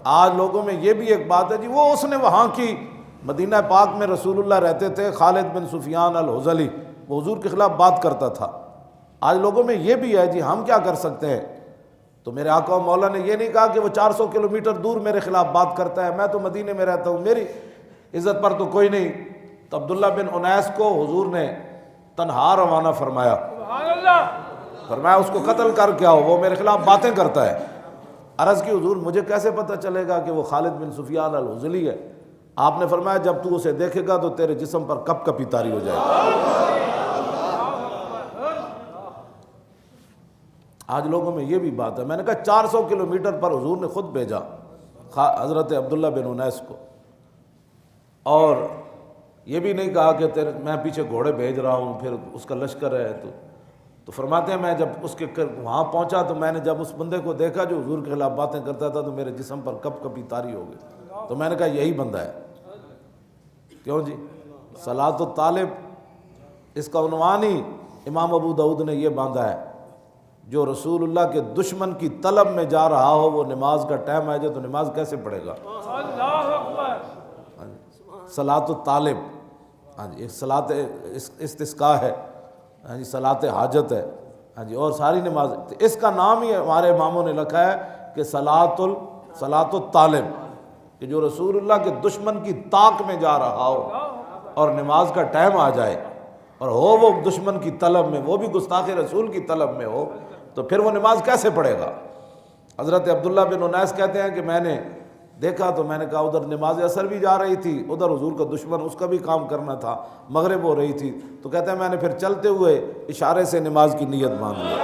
آج لوگوں میں یہ بھی ایک بات ہے جی وہ اس نے وہاں کی، مدینہ پاک میں رسول اللہ رہتے تھے، خالد بن سفیان الحذلی وہ حضور کے خلاف بات کرتا تھا۔ آج لوگوں میں یہ بھی ہے جی ہم کیا کر سکتے ہیں؟ تو میرے آقا و مولا نے یہ نہیں کہا کہ وہ 400 کلومیٹر دور میرے خلاف بات کرتا ہے، میں تو مدینے میں رہتا ہوں، میری عزت پر تو کوئی نہیں۔ تو عبداللہ بن انیس کو حضور نے تنہا روانہ فرمایا، فرمایا اس کو قتل کر کے آؤ، وہ میرے خلاف باتیں کرتا ہے۔ عرض کی حضور مجھے کیسے پتہ چلے گا کہ وہ خالد بن سفیان الحذلی ہے؟ آپ نے فرمایا جب تو اسے دیکھے گا تو تیرے جسم پر کپ کپی طاری ہو جائے گا۔ آج لوگوں میں یہ بھی بات ہے، میں نے کہا 400 کلومیٹر پر حضور نے خود بھیجا حضرت عبداللہ بن انیس کو، اور یہ بھی نہیں کہا کہ میں پیچھے گھوڑے بھیج رہا ہوں پھر اس کا لشکر ہے۔ تو فرماتے ہیں میں جب اس کے وہاں پہنچا تو میں نے جب اس بندے کو دیکھا جو حضور کے خلاف باتیں کرتا تھا تو میرے جسم پر کپ کپی طاری ہو گئی۔ تو میں نے کہا یہی بندہ ہے۔ کیوں جی؟ صلاۃ الطالب، اس کا عنوان ہی امام ابو داؤد نے یہ باندھا ہے، جو رسول اللہ کے دشمن کی طلب میں جا رہا ہو وہ نماز کا ٹائم آ جائے تو نماز کیسے پڑھے گا؟ صلاۃ الطالب، ہاں جی، ایک صلاۃ استسقاء ہے، ہاں جی، صلاۃ حاجت ہے، ہاں جی، اور ساری نماز، اس کا نام ہی ہمارے اماموں نے لکھا ہے کہ صلاۃ الطالب، کہ جو رسول اللہ کے دشمن کی طاق میں جا رہا ہو اور نماز کا ٹائم آ جائے اور ہو وہ دشمن کی طلب میں، وہ بھی گستاخ رسول کی طلب میں ہو، تو پھر وہ نماز کیسے پڑھے گا؟ حضرت عبداللہ بن انیس کہتے ہیں کہ میں نے دیکھا تو میں نے کہا ادھر نماز اثر بھی جا رہی تھی، ادھر حضور کا دشمن اس کا بھی کام کرنا تھا، مغرب ہو رہی تھی، تو کہتے ہیں میں نے پھر چلتے ہوئے اشارے سے نماز کی نیت مان لی۔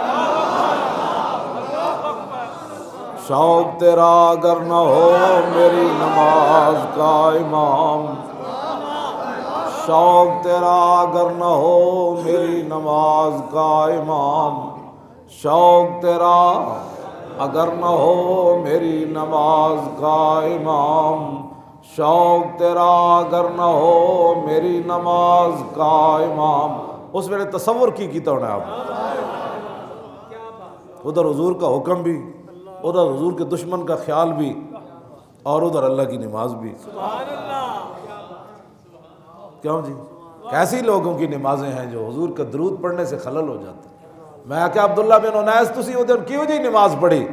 شوق تیرا اگر نہ ہو میری نماز کا امام، شوق تیرا اگر نہ ہو میری نماز کا امام، شوق تیرا اگر نہ ہو میری نماز کا امام، شوق تیرا اگر نہ ہو میری نماز کا امام۔ اس میں نے تصور کیتا ہونا ہے آپ، ادھر حضور کا حکم بھی، ادھر حضور کے دشمن کا خیال بھی، اور ادھر اللہ کی نماز بھی۔ کیوں جی؟ کیسی لوگوں کی نمازیں ہیں جو حضور کا درود پڑھنے سے خلل ہو جاتے ہیں۔ میں کہا عبداللہ بن انیس تسی ادھر کیوں جی نماز پڑھی؟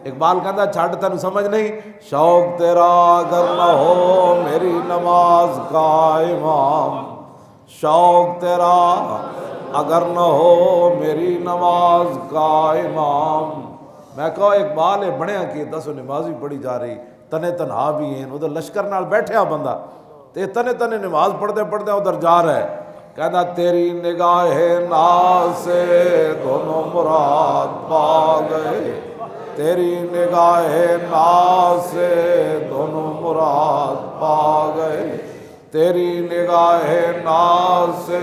اقبال کہتا چھڑ تن سمجھ نہیں، شوق تیرا اگر نہ ہو میری نماز کا امام، شوق تیرا اگر نہ ہو میری نماز کا امام۔ میں کہا اقبال ہے بڑے کی 10 نماز بھی پڑھی جا رہی، تنے تنہا بھی ہیں، ادھر لشکر نال بیٹھے بندہ تے تنے نماز پڑھتے پڑھتے ادھر جا رہا ہے، کہتا تیری نگاہ ناز سے دونوں مراد پا گئے، تیری نگاہ ناز سے دونوں مراد پا گئے، تیری نگاہ ناز سے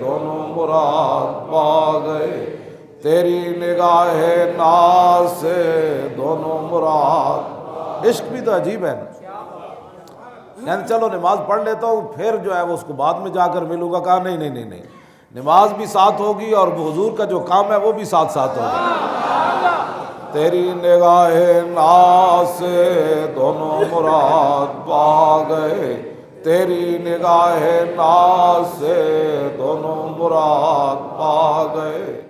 دونوں مراد پا گئے، تیری نگاہ ناز سے دونوں مراد۔ عشق بھی تو عجیب ہے نا، یعنی چلو نماز پڑھ لیتا ہوں پھر جو ہے وہ اس کو بعد میں جا کر ملوں گا، کہا نہیں، نماز بھی ساتھ ہوگی اور حضور کا جو کام ہے وہ بھی ساتھ ہوگا۔ تیری نگاہ ناز سے دونوں مراد پا گئے، تیری نگاہ ناز سے دونوں مراد پا گئے۔